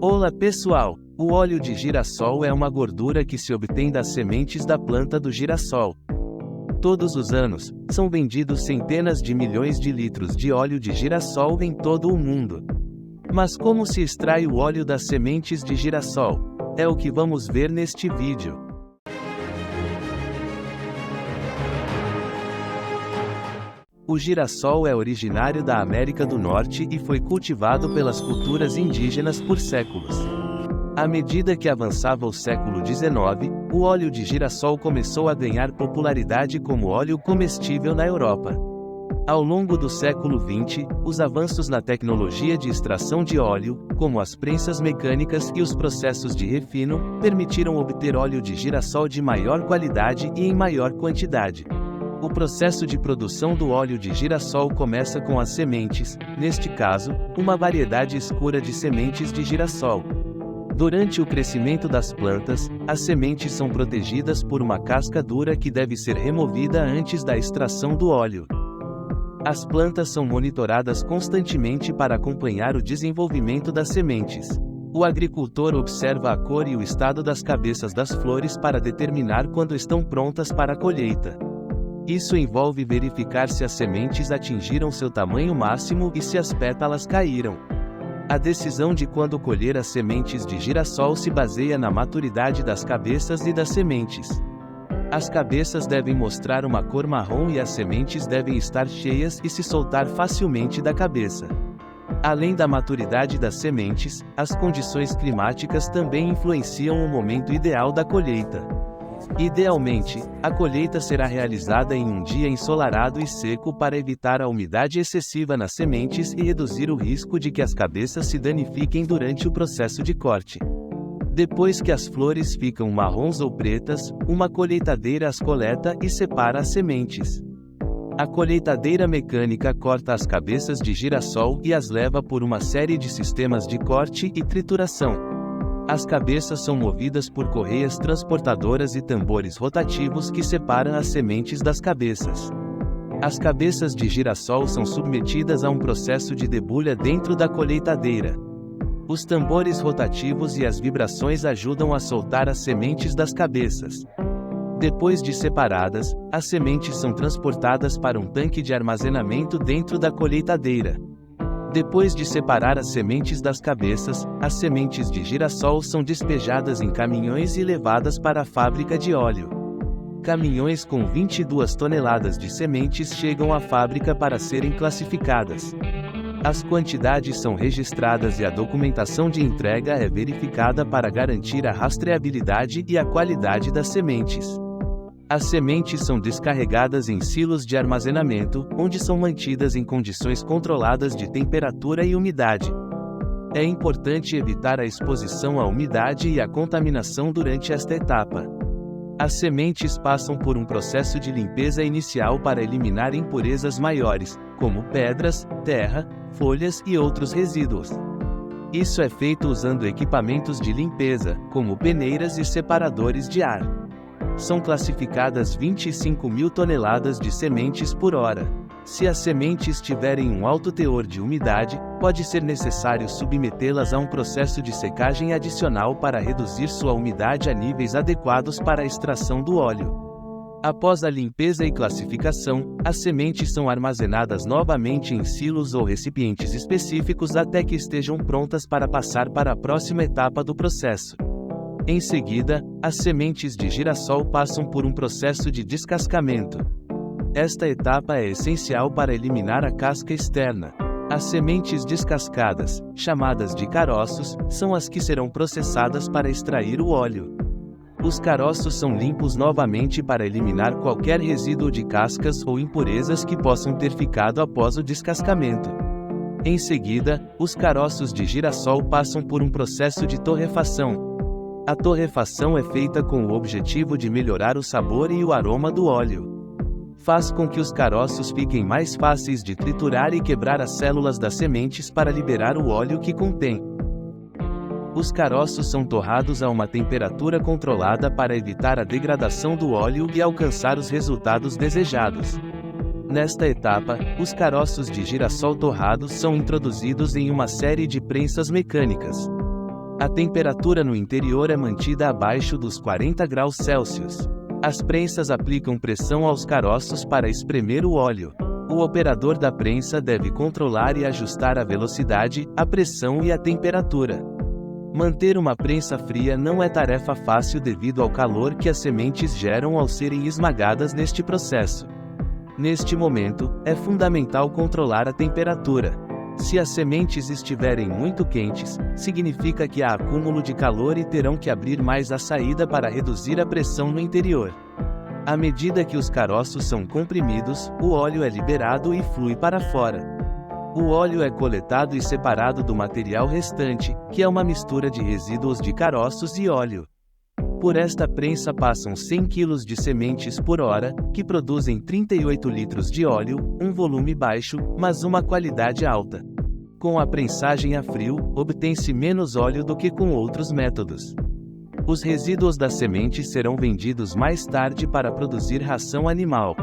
Olá pessoal! O óleo de girassol é uma gordura que se obtém das sementes da planta do girassol. Todos os anos, são vendidos centenas de milhões de litros de óleo de girassol em todo o mundo. Mas como se extrai o óleo das sementes de girassol? É o que vamos ver neste vídeo. O girassol é originário da América do Norte e foi cultivado pelas culturas indígenas por séculos. À medida que avançava o século XIX, o óleo de girassol começou a ganhar popularidade como óleo comestível na Europa. Ao longo do século XX, os avanços na tecnologia de extração de óleo, como as prensas mecânicas e os processos de refino, permitiram obter óleo de girassol de maior qualidade e em maior quantidade. O processo de produção do óleo de girassol começa com as sementes, neste caso, uma variedade escura de sementes de girassol. Durante o crescimento das plantas, as sementes são protegidas por uma casca dura que deve ser removida antes da extração do óleo. As plantas são monitoradas constantemente para acompanhar o desenvolvimento das sementes. O agricultor observa a cor e o estado das cabeças das flores para determinar quando estão prontas para a colheita. Isso envolve verificar se as sementes atingiram seu tamanho máximo e se as pétalas caíram. A decisão de quando colher as sementes de girassol se baseia na maturidade das cabeças e das sementes. As cabeças devem mostrar uma cor marrom e as sementes devem estar cheias e se soltar facilmente da cabeça. Além da maturidade das sementes, as condições climáticas também influenciam o momento ideal da colheita. Idealmente, a colheita será realizada em um dia ensolarado e seco para evitar a umidade excessiva nas sementes e reduzir o risco de que as cabeças se danifiquem durante o processo de corte. Depois que as flores ficam marrons ou pretas, uma colheitadeira as coleta e separa as sementes. A colheitadeira mecânica corta as cabeças de girassol e as leva por uma série de sistemas de corte e trituração. As cabeças são movidas por correias transportadoras e tambores rotativos que separam as sementes das cabeças. As cabeças de girassol são submetidas a um processo de debulha dentro da colheitadeira. Os tambores rotativos e as vibrações ajudam a soltar as sementes das cabeças. Depois de separadas, as sementes são transportadas para um tanque de armazenamento dentro da colheitadeira. Depois de separar as sementes das cabeças, as sementes de girassol são despejadas em caminhões e levadas para a fábrica de óleo. Caminhões com 22 toneladas de sementes chegam à fábrica para serem classificadas. As quantidades são registradas e a documentação de entrega é verificada para garantir a rastreabilidade e a qualidade das sementes. As sementes são descarregadas em silos de armazenamento, onde são mantidas em condições controladas de temperatura e umidade. É importante evitar a exposição à umidade e à contaminação durante esta etapa. As sementes passam por um processo de limpeza inicial para eliminar impurezas maiores, como pedras, terra, folhas e outros resíduos. Isso é feito usando equipamentos de limpeza, como peneiras e separadores de ar. São classificadas 25.000 toneladas de sementes por hora. Se as sementes tiverem um alto teor de umidade, pode ser necessário submetê-las a um processo de secagem adicional para reduzir sua umidade a níveis adequados para a extração do óleo. Após a limpeza e classificação, as sementes são armazenadas novamente em silos ou recipientes específicos até que estejam prontas para passar para a próxima etapa do processo. Em seguida, as sementes de girassol passam por um processo de descascamento. Esta etapa é essencial para eliminar a casca externa. As sementes descascadas, chamadas de caroços, são as que serão processadas para extrair o óleo. Os caroços são limpos novamente para eliminar qualquer resíduo de cascas ou impurezas que possam ter ficado após o descascamento. Em seguida, os caroços de girassol passam por um processo de torrefação. A torrefação é feita com o objetivo de melhorar o sabor e o aroma do óleo. Faz com que os caroços fiquem mais fáceis de triturar e quebrar as células das sementes para liberar o óleo que contém. Os caroços são torrados a uma temperatura controlada para evitar a degradação do óleo e alcançar os resultados desejados. Nesta etapa, os caroços de girassol torrados são introduzidos em uma série de prensas mecânicas. A temperatura no interior é mantida abaixo dos 40 graus Celsius. As prensas aplicam pressão aos caroços para espremer o óleo. O operador da prensa deve controlar e ajustar a velocidade, a pressão e a temperatura. Manter uma prensa fria não é tarefa fácil devido ao calor que as sementes geram ao serem esmagadas neste processo. Neste momento, é fundamental controlar a temperatura. Se as sementes estiverem muito quentes, significa que há acúmulo de calor e terão que abrir mais a saída para reduzir a pressão no interior. À medida que os caroços são comprimidos, o óleo é liberado e flui para fora. O óleo é coletado e separado do material restante, que é uma mistura de resíduos de caroços e óleo. Por esta prensa passam 100 kg de sementes por hora, que produzem 38 litros de óleo, um volume baixo, mas uma qualidade alta. Com a prensagem a frio, obtém-se menos óleo do que com outros métodos. Os resíduos das sementes serão vendidos mais tarde para produzir ração animal.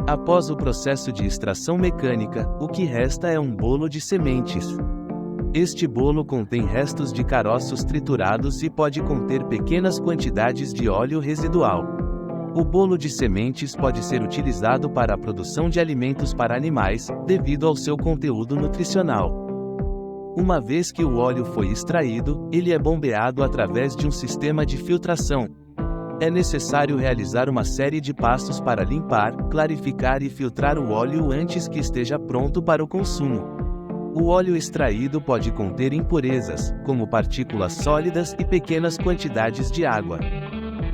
Após o processo de extração mecânica, o que resta é um bolo de sementes. Este bolo contém restos de caroços triturados e pode conter pequenas quantidades de óleo residual. O bolo de sementes pode ser utilizado para a produção de alimentos para animais, devido ao seu conteúdo nutricional. Uma vez que o óleo foi extraído, ele é bombeado através de um sistema de filtração. É necessário realizar uma série de passos para limpar, clarificar e filtrar o óleo antes que esteja pronto para o consumo. O óleo extraído pode conter impurezas, como partículas sólidas e pequenas quantidades de água.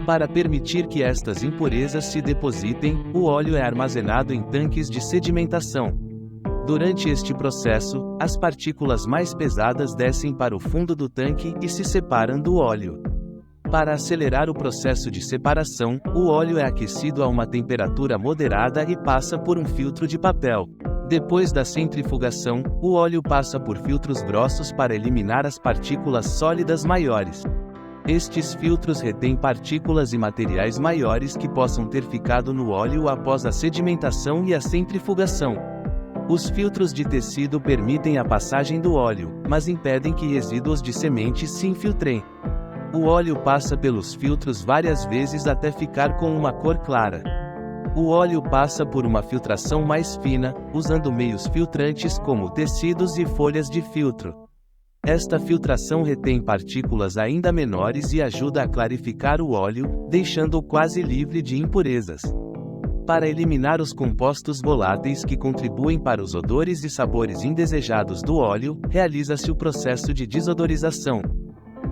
Para permitir que estas impurezas se depositem, o óleo é armazenado em tanques de sedimentação. Durante este processo, as partículas mais pesadas descem para o fundo do tanque e se separam do óleo. Para acelerar o processo de separação, o óleo é aquecido a uma temperatura moderada e passa por um filtro de papel. Depois da centrifugação, o óleo passa por filtros grossos para eliminar as partículas sólidas maiores. Estes filtros retêm partículas e materiais maiores que possam ter ficado no óleo após a sedimentação e a centrifugação. Os filtros de tecido permitem a passagem do óleo, mas impedem que resíduos de sementes se infiltrem. O óleo passa pelos filtros várias vezes até ficar com uma cor clara. O óleo passa por uma filtração mais fina, usando meios filtrantes como tecidos e folhas de filtro. Esta filtração retém partículas ainda menores e ajuda a clarificar o óleo, deixando-o quase livre de impurezas. Para eliminar os compostos voláteis que contribuem para os odores e sabores indesejados do óleo, realiza-se o processo de desodorização.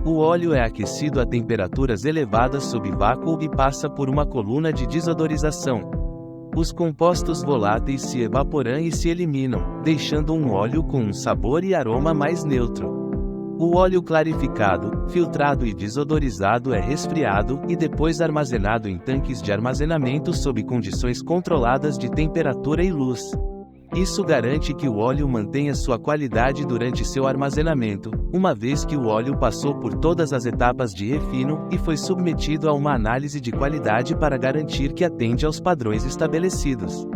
O óleo é aquecido a temperaturas elevadas sob vácuo e passa por uma coluna de desodorização. Os compostos voláteis se evaporam e se eliminam, deixando um óleo com um sabor e aroma mais neutro. O óleo clarificado, filtrado e desodorizado é resfriado e depois armazenado em tanques de armazenamento sob condições controladas de temperatura e luz. Isso garante que o óleo mantenha sua qualidade durante seu armazenamento, uma vez que o óleo passou por todas as etapas de refino e foi submetido a uma análise de qualidade para garantir que atende aos padrões estabelecidos.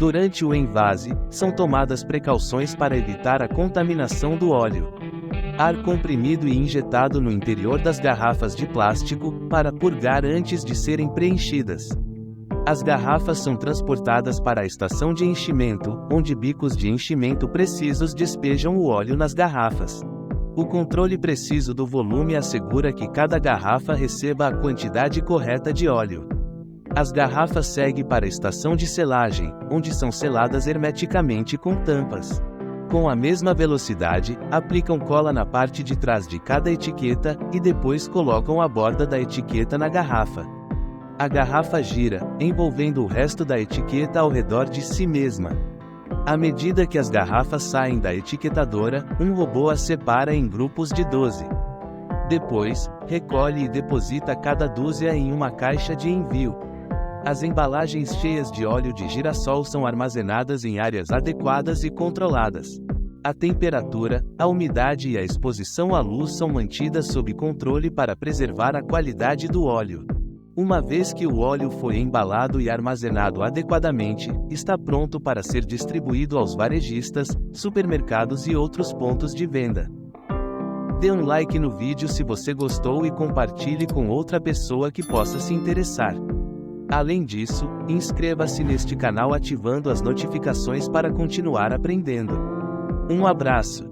Durante o envase, são tomadas precauções para evitar a contaminação do óleo. Ar comprimido e injetado no interior das garrafas de plástico, para purgar antes de serem preenchidas. As garrafas são transportadas para a estação de enchimento, onde bicos de enchimento precisos despejam o óleo nas garrafas. O controle preciso do volume assegura que cada garrafa receba a quantidade correta de óleo. As garrafas seguem para a estação de selagem, onde são seladas hermeticamente com tampas. Com a mesma velocidade, aplicam cola na parte de trás de cada etiqueta, e depois colocam a borda da etiqueta na garrafa. A garrafa gira, envolvendo o resto da etiqueta ao redor de si mesma. À medida que as garrafas saem da etiquetadora, um robô as separa em grupos de 12. Depois, recolhe e deposita cada dúzia em uma caixa de envio. As embalagens cheias de óleo de girassol são armazenadas em áreas adequadas e controladas. A temperatura, a umidade e a exposição à luz são mantidas sob controle para preservar a qualidade do óleo. Uma vez que o óleo foi embalado e armazenado adequadamente, está pronto para ser distribuído aos varejistas, supermercados e outros pontos de venda. Dê um like no vídeo se você gostou e compartilhe com outra pessoa que possa se interessar. Além disso, inscreva-se neste canal ativando as notificações para continuar aprendendo. Um abraço!